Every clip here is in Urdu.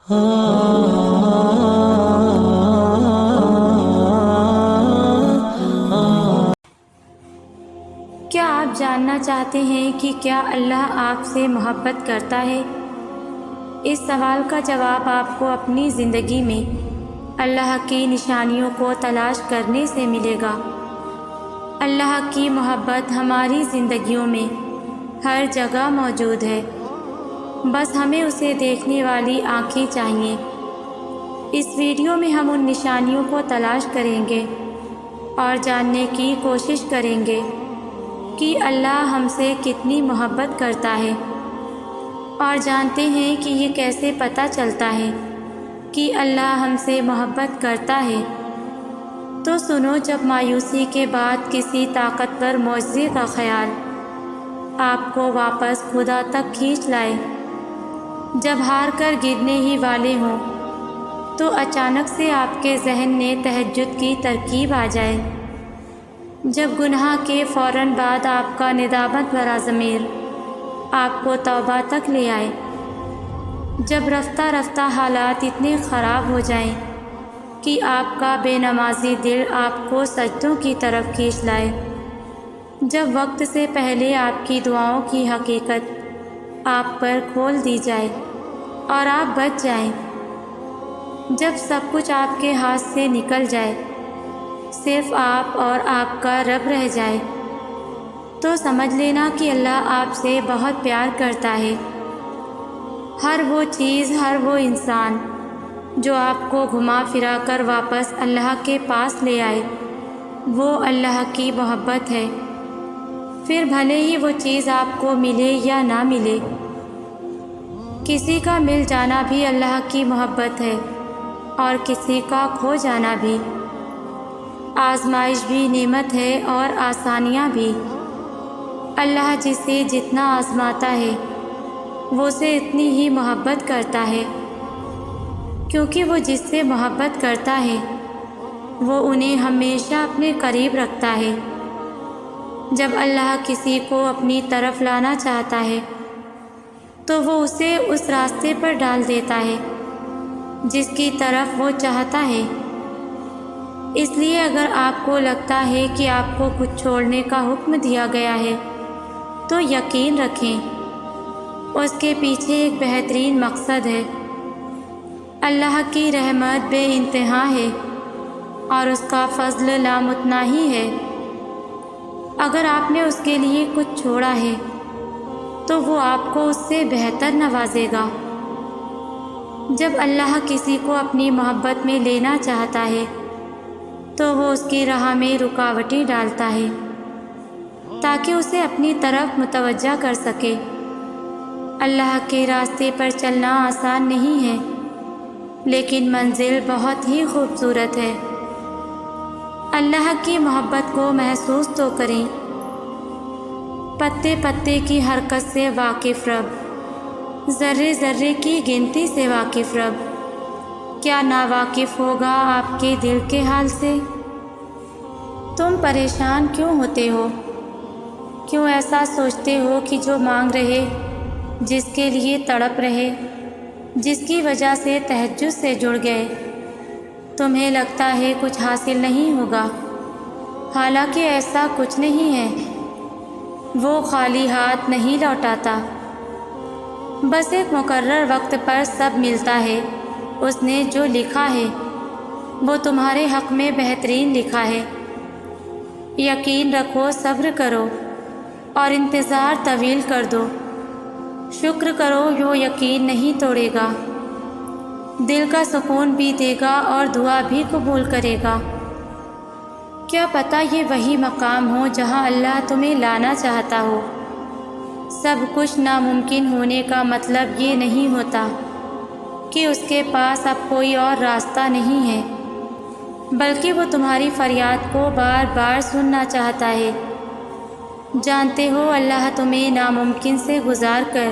کیا آپ جاننا چاہتے ہیں کہ کیا اللہ آپ سے محبت کرتا ہے؟ اس سوال کا جواب آپ کو اپنی زندگی میں اللہ کی نشانیوں کو تلاش کرنے سے ملے گا۔ اللہ کی محبت ہماری زندگیوں میں ہر جگہ موجود ہے، بس ہمیں اسے دیکھنے والی آنکھیں چاہیے۔ اس ویڈیو میں ہم ان نشانیوں کو تلاش کریں گے اور جاننے کی کوشش کریں گے کہ اللہ ہم سے کتنی محبت کرتا ہے، اور جانتے ہیں کہ یہ کیسے پتہ چلتا ہے کہ اللہ ہم سے محبت کرتا ہے۔ تو سنو، جب مایوسی کے بعد کسی طاقتور معجزے کا خیال آپ کو واپس خدا تک کھینچ لائے، جب ہار کر گرنے ہی والے ہوں تو اچانک سے آپ کے ذہن میں تہجد کی ترکیب آ جائے، جب گناہ کے فوراً بعد آپ کا ندامت بھرا ضمیر آپ کو توبہ تک لے آئے، جب رفتہ رفتہ حالات اتنے خراب ہو جائیں کہ آپ کا بے نمازی دل آپ کو سجدوں کی طرف کھینچ لائے، جب وقت سے پہلے آپ کی دعاؤں کی حقیقت آپ پر کھول دی جائے اور آپ بچ جائیں، جب سب کچھ آپ کے ہاتھ سے نکل جائے، صرف آپ اور آپ کا رب رہ جائے، تو سمجھ لینا کہ اللہ آپ سے بہت پیار کرتا ہے۔ ہر وہ چیز، ہر وہ انسان جو آپ کو گھما پھرا کر واپس اللہ کے پاس لے آئے، وہ اللہ کی محبت ہے، پھر بھلے ہی وہ چیز آپ کو ملے یا نہ ملے۔ کسی کا مل جانا بھی اللہ کی محبت ہے اور کسی کا کھو جانا بھی۔ آزمائش بھی نعمت ہے اور آسانیاں بھی۔ اللہ جسے جتنا آزماتا ہے وہ اسے اتنی ہی محبت کرتا ہے، کیونکہ وہ جس سے محبت کرتا ہے وہ انہیں ہمیشہ اپنے قریب رکھتا ہے۔ جب اللہ کسی کو اپنی طرف لانا چاہتا ہے تو وہ اسے اس راستے پر ڈال دیتا ہے جس کی طرف وہ چاہتا ہے۔ اس لیے اگر آپ کو لگتا ہے کہ آپ کو کچھ چھوڑنے کا حکم دیا گیا ہے تو یقین رکھیں اس کے پیچھے ایک بہترین مقصد ہے۔ اللہ کی رحمت بے انتہا ہے اور اس کا فضل لامتناہی ہے۔ اگر آپ نے اس کے لیے کچھ چھوڑا ہے تو وہ آپ کو اس سے بہتر نوازے گا۔ جب اللہ کسی کو اپنی محبت میں لینا چاہتا ہے تو وہ اس کی راہ میں رکاوٹیں ڈالتا ہے تاکہ اسے اپنی طرف متوجہ کر سکے۔ اللہ کے راستے پر چلنا آسان نہیں ہے، لیکن منزل بہت ہی خوبصورت ہے۔ اللہ کی محبت کو محسوس تو کریں۔ پتے پتے کی حرکت سے واقف رب، ذرے ذرے کی گنتی سے واقف رب، کیا ناواقف ہوگا آپ کے دل کے حال سے؟ تم پریشان کیوں ہوتے ہو؟ کیوں ایسا سوچتے ہو کہ جو مانگ رہے، جس کے لیے تڑپ رہے، جس کی وجہ سے تہجد سے جڑ گئے، تمہیں لگتا ہے کچھ حاصل نہیں ہوگا؟ حالانکہ ایسا کچھ نہیں ہے۔ وہ خالی ہاتھ نہیں لوٹاتا، بس ایک مقرر وقت پر سب ملتا ہے۔ اس نے جو لکھا ہے وہ تمہارے حق میں بہترین لکھا ہے۔ یقین رکھو، صبر کرو اور انتظار طویل کر دو۔ شکر کرو، وہ یقین نہیں توڑے گا، دل کا سکون بھی دے گا اور دعا بھی قبول کرے گا۔ کیا پتہ یہ وہی مقام ہو جہاں اللہ تمہیں لانا چاہتا ہو۔ سب کچھ ناممکن ہونے کا مطلب یہ نہیں ہوتا کہ اس کے پاس اب کوئی اور راستہ نہیں ہے، بلکہ وہ تمہاری فریاد کو بار بار سننا چاہتا ہے۔ جانتے ہو، اللہ تمہیں ناممکن سے گزار کر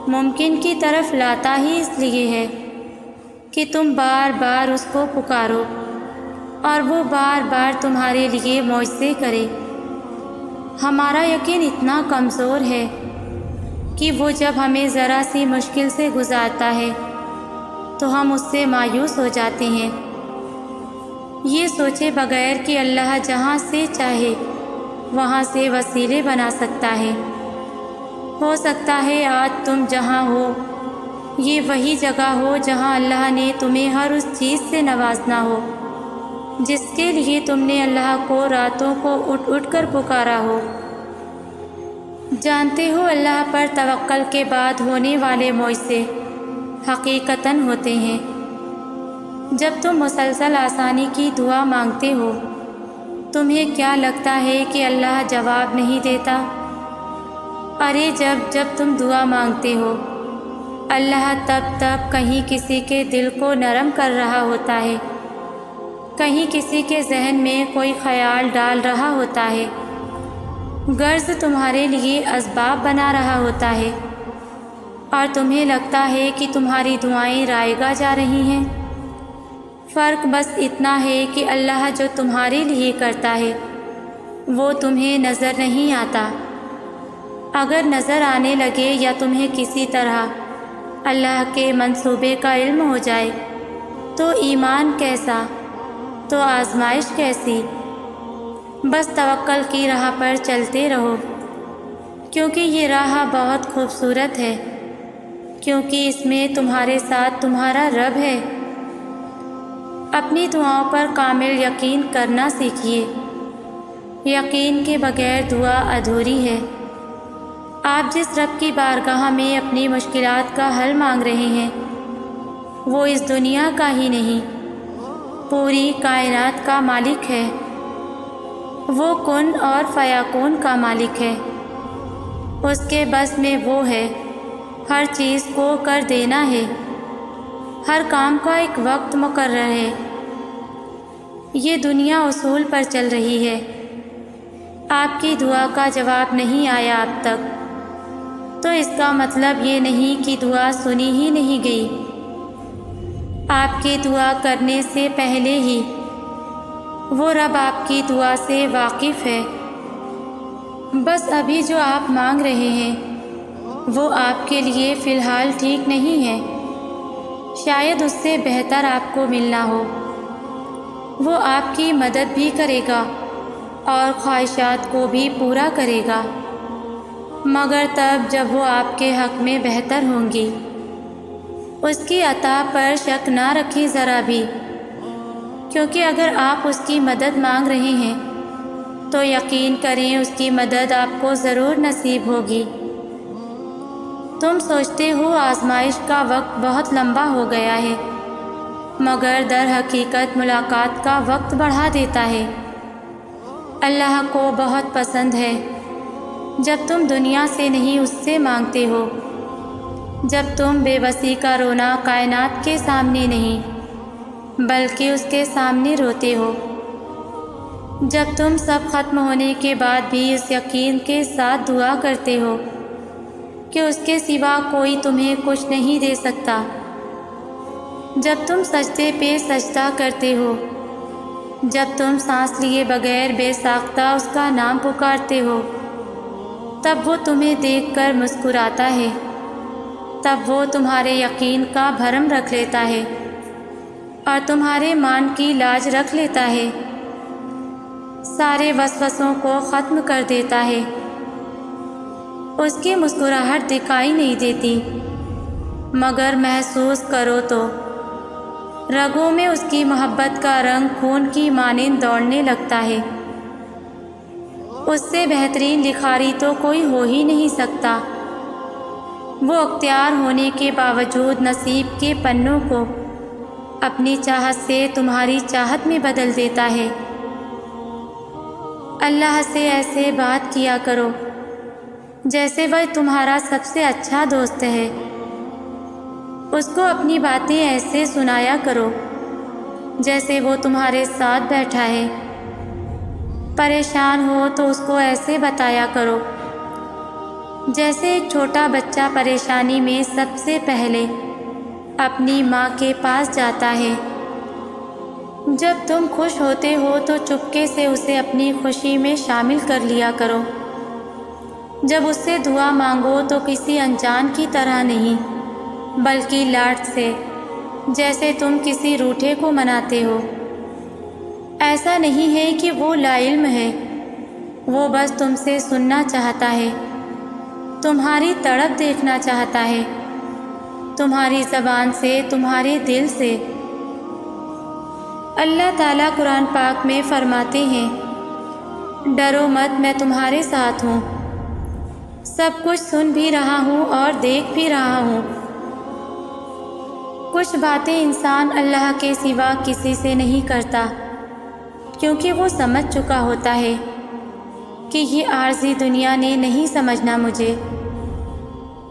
ممکن کی طرف لاتا ہی اس لیے ہے کہ تم بار بار اس کو پکارو اور وہ بار بار تمہارے لیے معجزے کرے۔ ہمارا یقین اتنا کمزور ہے کہ وہ جب ہمیں ذرا سی مشکل سے گزارتا ہے تو ہم اس سے مایوس ہو جاتے ہیں، یہ سوچے بغیر کہ اللہ جہاں سے چاہے وہاں سے وسیلے بنا سکتا ہے۔ ہو سکتا ہے آج تم جہاں ہو یہ وہی جگہ ہو جہاں اللہ نے تمہیں ہر اس چیز سے نوازنا ہو جس کے لیے تم نے اللہ کو راتوں کو اٹھ اٹھ کر پکارا ہو۔ جانتے ہو اللہ پر توکل کے بعد ہونے والے معجزے حقیقتاً ہوتے ہیں۔ جب تم مسلسل آسانی کی دعا مانگتے ہو تمہیں کیا لگتا ہے کہ اللہ جواب نہیں دیتا؟ ارے جب تم دعا مانگتے ہو اللہ تب کہیں کسی کے دل کو نرم کر رہا ہوتا ہے، کہیں کسی کے ذہن میں کوئی خیال ڈال رہا ہوتا ہے، غرض تمہارے لیے اسباب بنا رہا ہوتا ہے، اور تمہیں لگتا ہے کہ تمہاری دعائیں رائگاں جا رہی ہیں۔ فرق بس اتنا ہے کہ اللہ جو تمہارے لیے کرتا ہے وہ تمہیں نظر نہیں آتا۔ اگر نظر آنے لگے یا تمہیں کسی طرح اللہ کے منصوبے کا علم ہو جائے تو ایمان کیسا، تو آزمائش کیسی؟ بس توکل کی راہ پر چلتے رہو، کیونکہ یہ راہ بہت خوبصورت ہے، کیونکہ اس میں تمہارے ساتھ تمہارا رب ہے۔ اپنی دعاؤں پر کامل یقین کرنا سیکھیے، یقین کے بغیر دعا ادھوری ہے۔ آپ جس رب کی بارگاہ میں اپنی مشکلات کا حل مانگ رہے ہیں وہ اس دنیا کا ہی نہیں پوری کائنات کا مالک ہے، وہ کن اور فیکون کا مالک ہے، اس کے بس میں وہ ہے ہر چیز کو کر دینا ہے، ہر کام کا ایک وقت مقرر ہے۔ یہ دنیا اصول پر چل رہی ہے، آپ کی دعا کا جواب نہیں آیا اب تک تو اس کا مطلب یہ نہیں کہ دعا سنی ہی نہیں گئی، آپ کی دعا کرنے سے پہلے ہی وہ رب آپ کی دعا سے واقف ہے۔ بس ابھی جو آپ مانگ رہے ہیں وہ آپ کے لیے فی الحال ٹھیک نہیں ہے، شاید اس سے بہتر آپ کو ملنا ہو۔ وہ آپ کی مدد بھی کرے گا اور خواہشات کو بھی پورا کرے گا، مگر تب جب وہ آپ کے حق میں بہتر ہوں گی۔ اس کی عطا پر شک نہ رکھیں ذرا بھی، کیونکہ اگر آپ اس کی مدد مانگ رہے ہیں تو یقین کریں اس کی مدد آپ کو ضرور نصیب ہوگی۔ تم سوچتے ہو آزمائش کا وقت بہت لمبا ہو گیا ہے، مگر در حقیقت ملاقات کا وقت بڑھا دیتا ہے۔ اللہ کو بہت پسند ہے جب تم دنیا سے نہیں اس سے مانگتے ہو، جب تم بے بسی کا رونا کائنات کے سامنے نہیں بلکہ اس کے سامنے روتے ہو، جب تم سب ختم ہونے کے بعد بھی اس یقین کے ساتھ دعا کرتے ہو کہ اس کے سوا کوئی تمہیں کچھ نہیں دے سکتا، جب تم سجدے پہ سجدہ کرتے ہو، جب تم سانس لیے بغیر بے ساختہ اس کا نام پکارتے ہو، تب وہ تمہیں دیکھ کر مسکراتا ہے، تب وہ تمہارے یقین کا بھرم رکھ لیتا ہے اور تمہارے مان کی لاج رکھ لیتا ہے، سارے وسوسوں کو ختم کر دیتا ہے۔ اس کی مسکراہٹ دکھائی نہیں دیتی، مگر محسوس کرو تو رگوں میں اس کی محبت کا رنگ خون کی مانند دوڑنے لگتا ہے۔ اس سے بہترین لکھاری تو کوئی ہو ہی نہیں سکتا۔ وہ اختیار ہونے کے باوجود نصیب کے پنوں کو اپنی چاہت سے تمہاری چاہت میں بدل دیتا ہے۔ اللہ سے ایسے بات کیا کرو جیسے وہ تمہارا سب سے اچھا دوست ہے، اس کو اپنی باتیں ایسے سنایا کرو جیسے وہ تمہارے ساتھ بیٹھا ہے، پریشان ہو تو اس کو ایسے بتایا کرو جیسے ایک چھوٹا بچہ پریشانی میں سب سے پہلے اپنی ماں کے پاس جاتا ہے۔ جب تم خوش ہوتے ہو تو چپکے سے اسے اپنی خوشی میں شامل کر لیا کرو، جب اس سے دعا مانگو تو کسی انجان کی طرح نہیں بلکہ لاڈ سے، جیسے تم کسی روٹھے کو مناتے ہو۔ ایسا نہیں ہے کہ وہ لا علم ہے، وہ بس تم سے سننا چاہتا ہے، تمہاری تڑپ دیکھنا چاہتا ہے، تمہاری زبان سے، تمہارے دل سے۔ اللہ تعالیٰ قرآن پاک میں فرماتے ہیں، ڈرو مت، میں تمہارے ساتھ ہوں، سب کچھ سن بھی رہا ہوں اور دیکھ بھی رہا ہوں۔ کچھ باتیں انسان اللہ کے سوا کسی سے نہیں کرتا، کیونکہ وہ سمجھ چکا ہوتا ہے کہ یہ عارضی دنیا نے نہیں سمجھنا مجھے۔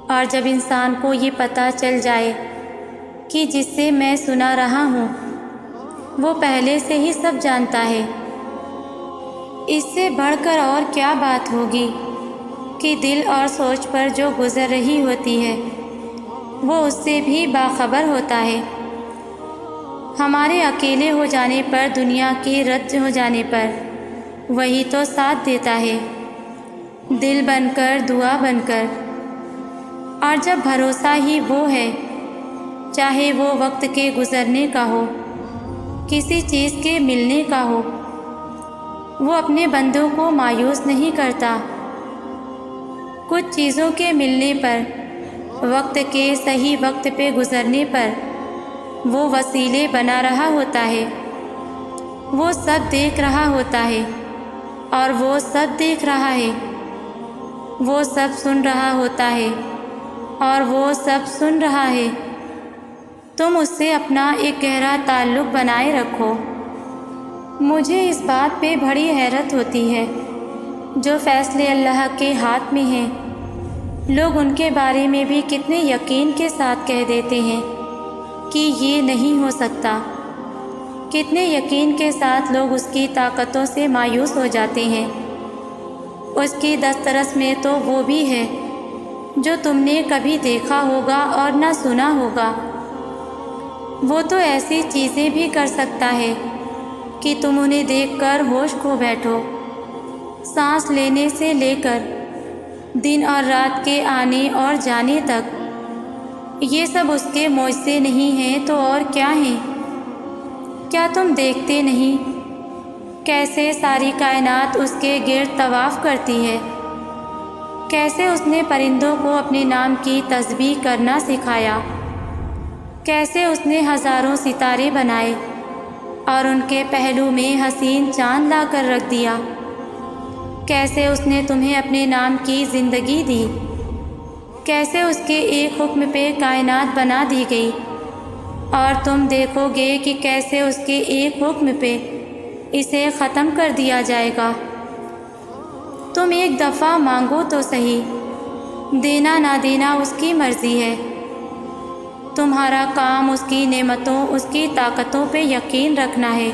اور جب انسان کو یہ پتہ چل جائے کہ جس سے میں سنا رہا ہوں وہ پہلے سے ہی سب جانتا ہے، اس سے بڑھ کر اور کیا بات ہوگی کہ دل اور سوچ پر جو گزر رہی ہوتی ہے وہ اس سے بھی باخبر ہوتا ہے۔ ہمارے اکیلے ہو جانے پر، دنیا کے رد ہو جانے پر وہی تو ساتھ دیتا ہے، دل بن کر، دعا بن کر۔ اور جب بھروسہ ہی وہ ہے، چاہے وہ وقت کے گزرنے کا ہو، کسی چیز کے ملنے کا ہو، وہ اپنے بندوں کو مایوس نہیں کرتا۔ کچھ چیزوں کے ملنے پر، وقت کے صحیح وقت پہ گزرنے پر وہ وسیلے بنا رہا ہوتا ہے، وہ سب دیکھ رہا ہوتا ہے، اور وہ سب دیکھ رہا ہے، وہ سب سن رہا ہوتا ہے اور وہ سب سن رہا ہے۔ تم اس سے اپنا ایک گہرا تعلق بنائے رکھو۔ مجھے اس بات پہ بڑی حیرت ہوتی ہے، جو فیصلے اللہ کے ہاتھ میں ہیں لوگ ان کے بارے میں بھی کتنے یقین کے ساتھ کہہ دیتے ہیں کہ یہ نہیں ہو سکتا، کتنے یقین کے ساتھ لوگ اس کی طاقتوں سے مایوس ہو جاتے ہیں۔ اس کی دسترس میں تو وہ بھی ہے جو تم نے کبھی دیکھا ہوگا اور نہ سنا ہوگا۔ وہ تو ایسی چیزیں بھی کر سکتا ہے کہ تم انہیں دیکھ کر ہوش کھو بیٹھو۔ سانس لینے سے لے کر دن اور رات کے آنے اور جانے تک، یہ سب اس کے معجزے نہیں ہیں تو اور کیا ہیں؟ کیا تم دیکھتے نہیں کیسے ساری کائنات اس کے گرد طواف کرتی ہے؟ کیسے اس نے پرندوں کو اپنے نام کی تسبیح کرنا سکھایا، کیسے اس نے ہزاروں ستارے بنائے اور ان کے پہلو میں حسین چاند لا کر رکھ دیا، کیسے اس نے تمہیں اپنے نام کی زندگی دی، کیسے اس کے ایک حکم پہ کائنات بنا دی گئی، اور تم دیکھو گے کہ کیسے اس کے ایک حکم پہ اسے ختم کر دیا جائے گا۔ تم ایک دفعہ مانگو تو صحیح، دینا نہ دینا اس کی مرضی ہے۔ تمہارا کام اس کی نعمتوں، اس کی طاقتوں پہ یقین رکھنا ہے۔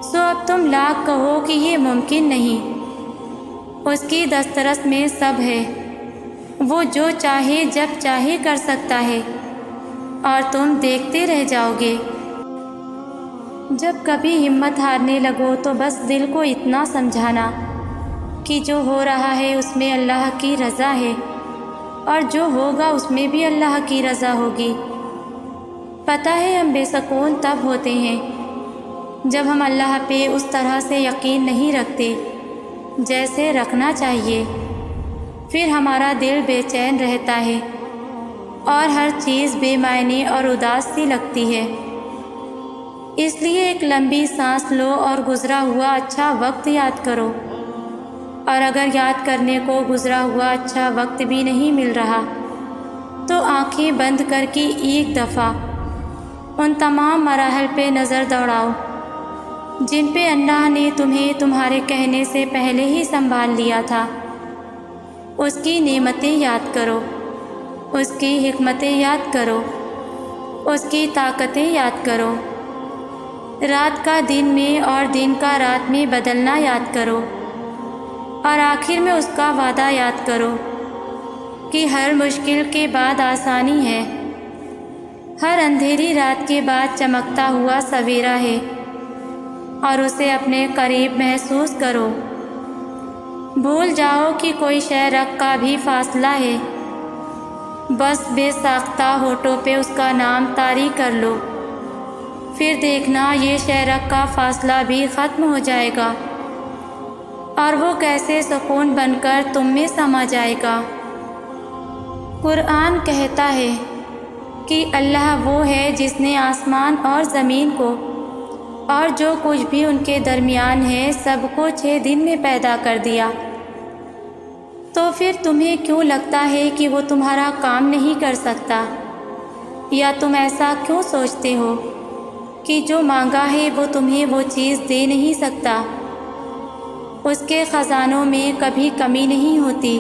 سو اب تم لاکھ کہو کہ یہ ممکن نہیں، اس کی دسترس میں سب ہے، وہ جو چاہے جب چاہے کر سکتا ہے، اور تم دیکھتے رہ جاؤ گے۔ جب کبھی ہمت ہارنے لگو تو بس دل کو اتنا سمجھانا کہ جو ہو رہا ہے اس میں اللہ کی رضا ہے، اور جو ہوگا اس میں بھی اللہ کی رضا ہوگی۔ پتہ ہے ہم بے سکون تب ہوتے ہیں جب ہم اللہ پہ اس طرح سے یقین نہیں رکھتے جیسے رکھنا چاہیے، پھر ہمارا دل بے چین رہتا ہے اور ہر چیز بے معنی اور اداس سی لگتی ہے۔ اس لیے ایک لمبی سانس لو اور گزرا ہوا اچھا وقت یاد کرو، اور اگر یاد کرنے کو گزرا ہوا اچھا وقت بھی نہیں مل رہا تو آنکھیں بند کر کے ایک دفعہ ان تمام مراحل پہ نظر دوڑاؤ جن پہ اللہ نے تمہیں تمہارے کہنے سے پہلے ہی سنبھال لیا تھا۔ اس کی نعمتیں یاد کرو، اس کی حکمتیں یاد کرو، اس کی طاقتیں یاد کرو، رات کا دن میں اور دن کا رات میں بدلنا یاد کرو، اور آخر میں اس کا وعدہ یاد کرو کہ ہر مشکل کے بعد آسانی ہے، ہر اندھیری رات کے بعد چمکتا ہوا سویرا ہے، اور اسے اپنے قریب محسوس کرو۔ بھول جاؤ کہ کوئی شے رگ کا بھی فاصلہ ہے، بس بے ساختہ ہونٹوں پہ اس کا نام طاری کر لو، پھر دیکھنا یہ شہرک کا فاصلہ بھی ختم ہو جائے گا اور وہ کیسے سکون بن کر تم میں سما جائے گا۔ قرآن کہتا ہے کہ اللہ وہ ہے جس نے آسمان اور زمین کو اور جو کچھ بھی ان کے درمیان ہے سب کو 6 دن میں پیدا کر دیا۔ تو پھر تمہیں کیوں لگتا ہے کہ وہ تمہارا کام نہیں کر سکتا؟ یا تم ایسا کیوں سوچتے ہو کہ جو مانگا ہے وہ تمہیں وہ چیز دے نہیں سکتا؟ اس کے خزانوں میں کبھی کمی نہیں ہوتی،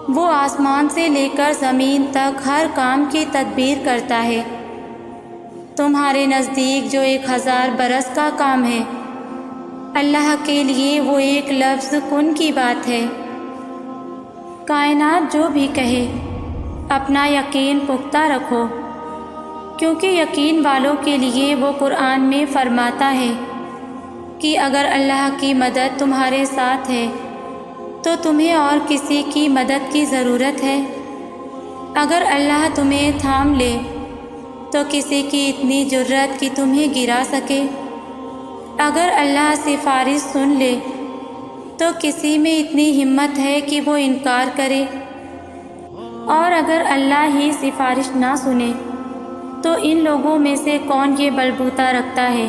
وہ آسمان سے لے کر زمین تک ہر کام کی تدبیر کرتا ہے۔ تمہارے نزدیک جو 1000 برس کا کام ہے، اللہ کے لیے وہ ایک لفظ کن کی بات ہے۔ کائنات جو بھی کہے اپنا یقین پختہ رکھو، کیونکہ یقین والوں کے لیے وہ قرآن میں فرماتا ہے کہ اگر اللہ کی مدد تمہارے ساتھ ہے تو تمہیں اور کسی کی مدد کی ضرورت ہے؟ اگر اللہ تمہیں تھام لے تو کسی کی اتنی جرأت کہ تمہیں گرا سکے؟ اگر اللہ سفارش سن لے تو کسی میں اتنی ہمت ہے کہ وہ انکار کرے؟ اور اگر اللہ ہی سفارش نہ سنے تو ان لوگوں میں سے کون یہ بلبوتا رکھتا ہے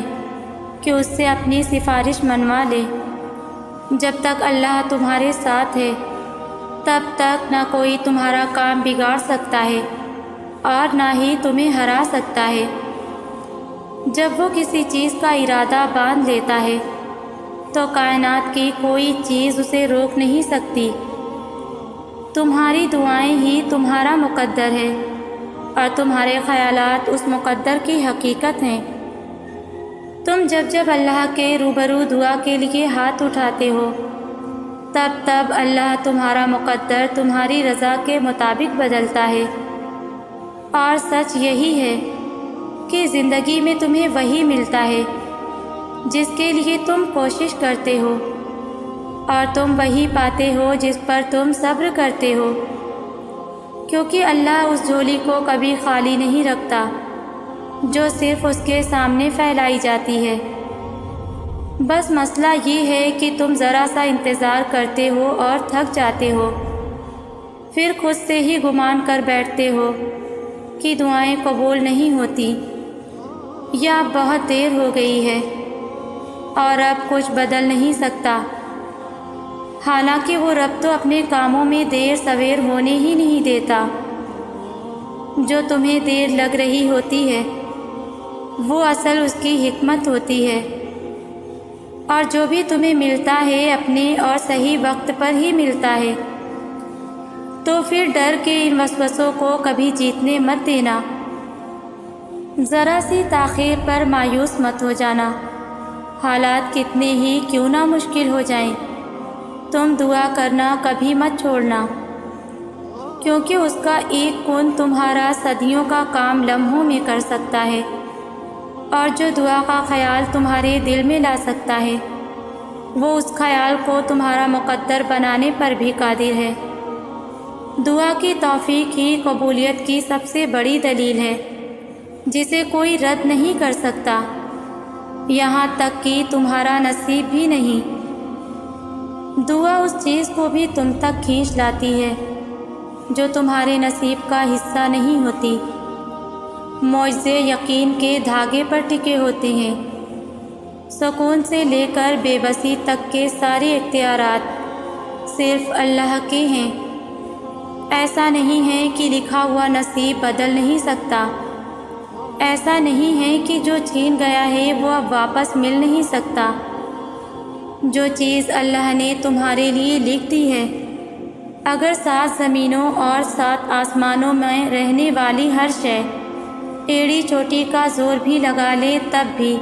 کہ اس سے اپنی سفارش منوا لے؟ جب تک اللہ تمہارے ساتھ ہے تب تک نہ کوئی تمہارا کام بگاڑ سکتا ہے اور نہ ہی تمہیں ہرا سکتا ہے۔ جب وہ کسی چیز کا ارادہ باندھ لیتا ہے تو کائنات کی کوئی چیز اسے روک نہیں سکتی۔ تمہاری دعائیں ہی تمہارا مقدر ہے اور تمہارے خیالات اس مقدر کی حقیقت ہیں۔ تم جب اللہ کے روبرو دعا کے لیے ہاتھ اٹھاتے ہو تب اللہ تمہارا مقدر تمہاری رضا کے مطابق بدلتا ہے۔ اور سچ یہی ہے کہ زندگی میں تمہیں وہی ملتا ہے جس کے لیے تم کوشش کرتے ہو، اور تم وہی پاتے ہو جس پر تم صبر کرتے ہو، کیونکہ اللہ اس جھولی کو کبھی خالی نہیں رکھتا جو صرف اس کے سامنے پھیلائی جاتی ہے۔ بس مسئلہ یہ ہے کہ تم ذرا سا انتظار کرتے ہو اور تھک جاتے ہو، پھر خود سے ہی گمان کر بیٹھتے ہو کہ دعائیں قبول نہیں ہوتی یا اب بہت دیر ہو گئی ہے اور اب کچھ بدل نہیں سکتا، حالانکہ وہ رب تو اپنے کاموں میں دیر سویر ہونے ہی نہیں دیتا۔ جو تمہیں دیر لگ رہی ہوتی ہے وہ اصل اس کی حکمت ہوتی ہے، اور جو بھی تمہیں ملتا ہے اپنے اور صحیح وقت پر ہی ملتا ہے۔ تو پھر ڈر کے ان وسوسوں کو کبھی جیتنے مت دینا، ذرا سی تاخیر پر مایوس مت ہو جانا، حالات کتنے ہی کیوں نہ مشکل ہو جائیں، تم دعا کرنا کبھی مت چھوڑنا، کیونکہ اس کا ایک کن تمہارا صدیوں کا کام لمحوں میں کر سکتا ہے، اور جو دعا کا خیال تمہارے دل میں لا سکتا ہے وہ اس خیال کو تمہارا مقدر بنانے پر بھی قادر ہے۔ دعا کی توفیق ہی قبولیت کی سب سے بڑی دلیل ہے جسے کوئی رد نہیں کر سکتا، یہاں تک کہ تمہارا نصیب بھی نہیں۔ دعا اس چیز کو بھی تم تک کھینچ لاتی ہے جو تمہارے نصیب کا حصہ نہیں ہوتی۔ معجزے یقین کے دھاگے پر ٹکے ہوتے ہیں، سکون سے لے کر بے بسی تک کے سارے اختیارات صرف اللہ کے ہیں۔ ایسا نہیں ہے کہ لکھا ہوا نصیب بدل نہیں سکتا، ایسا نہیں ہے کہ جو چھین گیا ہے وہ اب واپس مل نہیں سکتا۔ جو چیز اللہ نے تمہارے لیے لکھ دی ہے، اگر 7 زمینوں اور 7 آسمانوں میں رہنے والی ہر شے ایڑی چوٹی کا زور بھی لگا لے تب بھی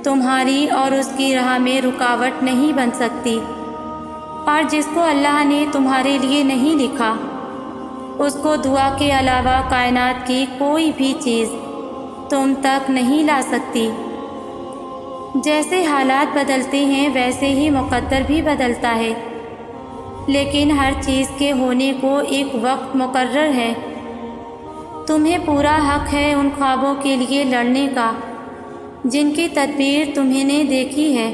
تمہاری اور اس کی راہ میں رکاوٹ نہیں بن سکتی۔ اور جس کو اللہ نے تمہارے لیے نہیں لکھا اس کو دعا کے علاوہ کائنات کی کوئی بھی چیز تم تک نہیں لا سکتی۔ جیسے حالات بدلتے ہیں ویسے ہی مقدر بھی بدلتا ہے۔ لیکن ہر چیز کے ہونے کو ایک وقت مقرر ہے۔ تمہیں پورا حق ہے ان خوابوں کے لیے لڑنے کا جن کی تدبیر تمہیں نے دیکھی ہے،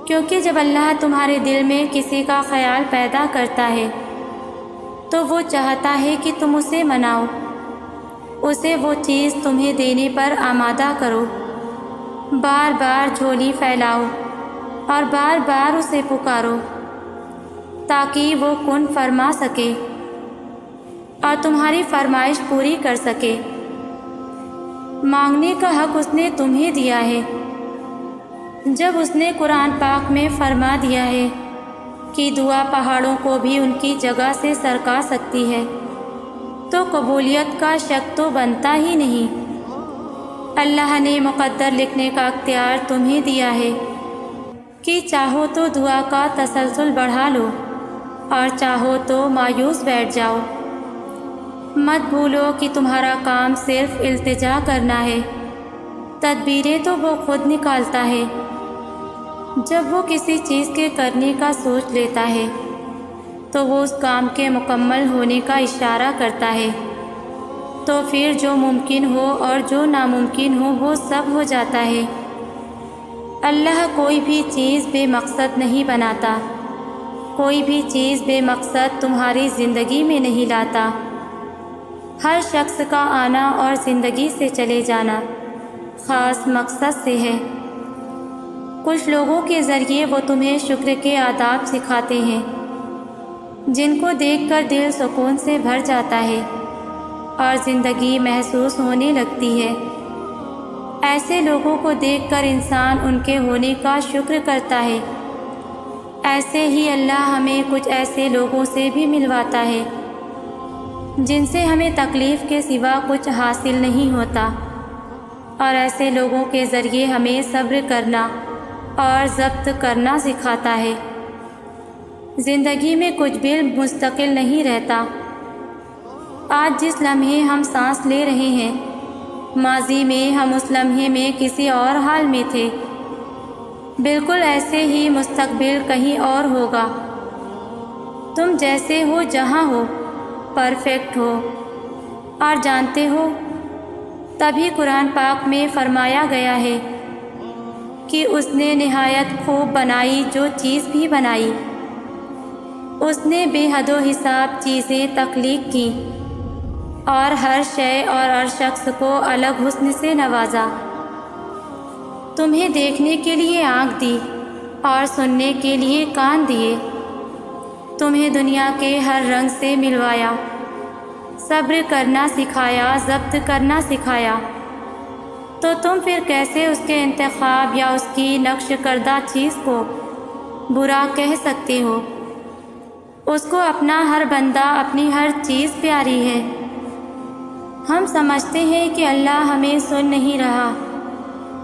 کیونکہ جب اللہ تمہارے دل میں کسی کا خیال پیدا کرتا ہے تو وہ چاہتا ہے کہ تم اسے مناؤ، اسے وہ چیز تمہیں دینے پر آمادہ کرو، بار بار جھولی پھیلاؤ اور بار بار اسے پکارو تاکہ وہ کن فرما سکے اور تمہاری فرمائش پوری کر سکے۔ مانگنے کا حق اس نے تمہیں دیا ہے۔ جب اس نے قرآن پاک میں فرما دیا ہے کہ دعا پہاڑوں کو بھی ان کی جگہ سے سرکا سکتی ہے، تو قبولیت کا شک تو بنتا ہی نہیں۔ اللہ نے مقدر لکھنے کا اختیار تمہیں دیا ہے کہ چاہو تو دعا کا تسلسل بڑھا لو اور چاہو تو مایوس بیٹھ جاؤ۔ مت بھولو کہ تمہارا کام صرف التجا کرنا ہے، تدبیریں تو وہ خود نکالتا ہے۔ جب وہ کسی چیز کے کرنے کا سوچ لیتا ہے تو وہ اس کام کے مکمل ہونے کا اشارہ کرتا ہے، تو پھر جو ممکن ہو اور جو ناممکن ہو وہ سب ہو جاتا ہے۔ اللہ کوئی بھی چیز بے مقصد نہیں بناتا، کوئی بھی چیز بے مقصد تمہاری زندگی میں نہیں لاتا۔ ہر شخص کا آنا اور زندگی سے چلے جانا خاص مقصد سے ہے۔ کچھ لوگوں کے ذریعے وہ تمہیں شکر کے آداب سکھاتے ہیں جن کو دیکھ کر دل سکون سے بھر جاتا ہے اور زندگی محسوس ہونے لگتی ہے۔ ایسے لوگوں کو دیکھ کر انسان ان کے ہونے کا شکر کرتا ہے۔ ایسے ہی اللہ ہمیں کچھ ایسے لوگوں سے بھی ملواتا ہے جن سے ہمیں تکلیف کے سوا کچھ حاصل نہیں ہوتا، اور ایسے لوگوں کے ذریعے ہمیں صبر کرنا اور ضبط کرنا سکھاتا ہے۔ زندگی میں کچھ بھی مستقل نہیں رہتا۔ آج جس لمحے ہم سانس لے رہے ہیں، ماضی میں ہم اس لمحے میں کسی اور حال میں تھے، بالکل ایسے ہی مستقبل کہیں اور ہوگا۔ تم جیسے ہو جہاں ہو پرفیکٹ ہو اور جانتے ہو، تبھی قرآن پاک میں فرمایا گیا ہے کہ اس نے نہایت خوب بنائی جو چیز بھی بنائی، اس نے بے حد و حساب چیزیں تخلیق کی اور ہر شے اور ہر شخص کو الگ حسن سے نوازا۔ تمہیں دیکھنے کے لیے آنکھ دی اور سننے کے لیے کان دیے، تمہیں دنیا کے ہر رنگ سے ملوایا، صبر کرنا سکھایا، ضبط کرنا سکھایا، تو تم پھر کیسے اس کے انتخاب یا اس کی نقش کردہ چیز کو برا کہہ سکتے ہو؟ اس کو اپنا ہر بندہ، اپنی ہر چیز پیاری ہے۔ ہم سمجھتے ہیں کہ اللہ ہمیں سن نہیں رہا،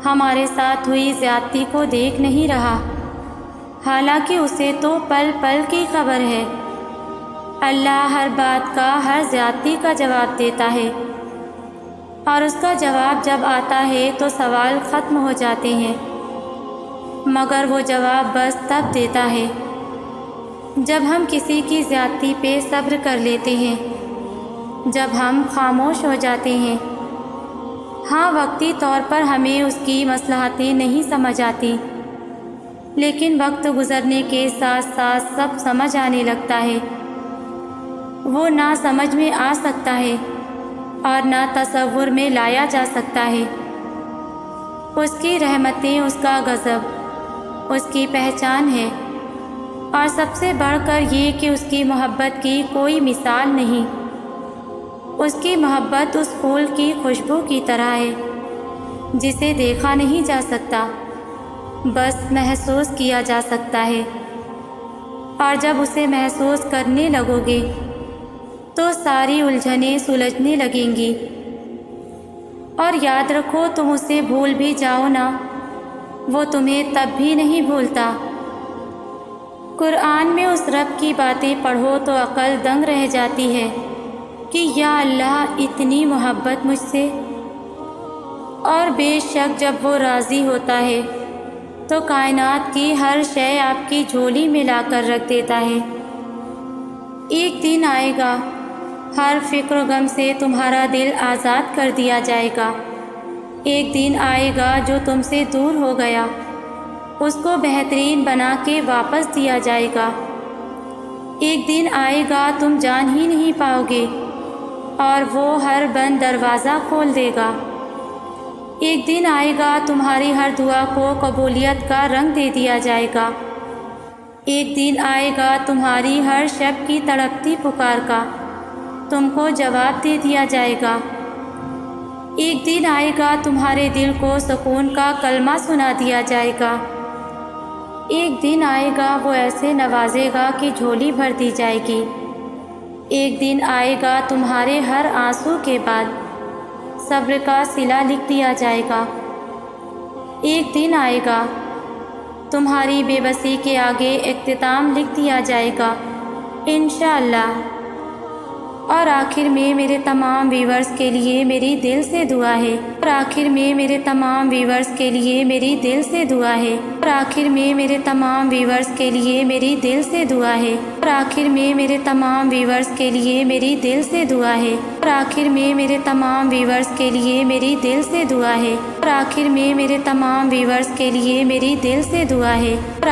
ہمارے ساتھ ہوئی زیادتی کو دیکھ نہیں رہا، حالانکہ اسے تو پل پل کی خبر ہے۔ اللہ ہر بات کا، ہر زیادتی کا جواب دیتا ہے، اور اس کا جواب جب آتا ہے تو سوال ختم ہو جاتے ہیں، مگر وہ جواب بس تب دیتا ہے جب ہم کسی کی زیادتی پہ صبر کر لیتے ہیں، جب ہم خاموش ہو جاتے ہیں۔ ہاں، وقتی طور پر ہمیں اس کی مصلحتیں نہیں سمجھ آتی، لیکن وقت گزرنے کے ساتھ ساتھ سب سمجھ آنے لگتا ہے۔ وہ نہ سمجھ میں آ سکتا ہے اور نہ تصور میں لایا جا سکتا ہے۔ اس کی رحمتیں، اس کا غضب اس کی پہچان ہے، اور سب سے بڑھ کر یہ کہ اس کی محبت کی کوئی مثال نہیں۔ اس کی محبت اس پھول کی خوشبو کی طرح ہے جسے دیکھا نہیں جا سکتا، بس محسوس کیا جا سکتا ہے، اور جب اسے محسوس کرنے لگو گے تو ساری الجھنیں سلجھنے لگیں گی۔ اور یاد رکھو، تم اسے بھول بھی جاؤ نا، وہ تمہیں تب بھی نہیں بھولتا۔ قرآن میں اس رب کی باتیں پڑھو تو عقل دنگ رہ جاتی ہے کہ یا اللہ، اتنی محبت مجھ سے۔ اور بے شک جب وہ راضی ہوتا ہے تو کائنات کی ہر شے آپ کی جھولی میں لا کر رکھ دیتا ہے۔ ایک دن آئے گا، ہر فکر و غم سے تمہارا دل آزاد کر دیا جائے گا۔ ایک دن آئے گا جو تم سے دور ہو گیا، اس کو بہترین بنا کے واپس دیا جائے گا۔ ایک دن آئے گا تم جان ہی نہیں پاؤ گے اور وہ ہر بند دروازہ کھول دے گا۔ ایک دن آئے گا تمہاری ہر دعا کو قبولیت کا رنگ دے دیا جائے گا۔ ایک دن آئے گا تمہاری ہر شب کی تڑپتی پکار کا تم کو جواب دے دیا جائے گا۔ ایک دن آئے گا تمہارے دل کو سکون کا کلمہ سنا دیا جائے گا۔ ایک دن آئے گا وہ ایسے نوازے گا کہ جھولی بھر دی جائے گی۔ ایک دن آئے گا تمہارے ہر آنسو کے بعد صبر کا صلہ لکھ دیا جائے گا۔ ایک دن آئے گا تمہاری بے بسی کے آگے اختتام لکھ دیا جائے گا انشاءاللہ۔ اور آخر میں میرے تمام ویورز کے لیے میری دل سے دعا ہے، اور آخر میں میرے تمام ویورز کے لیے میری دل سے دعا ہے، اور آخر میں میرے تمام ویورز کے لیے میری دل سے دعا ہے، اور آخر میں میرے تمام ویورز کے لیے میری دل سے دعا ہے، اور آخر میں میرے تمام ویورز کے لیے میری دل سے دعا ہے، اور آخر میں میرے تمام ویورز کے لیے میری دل سے دعا ہے، اور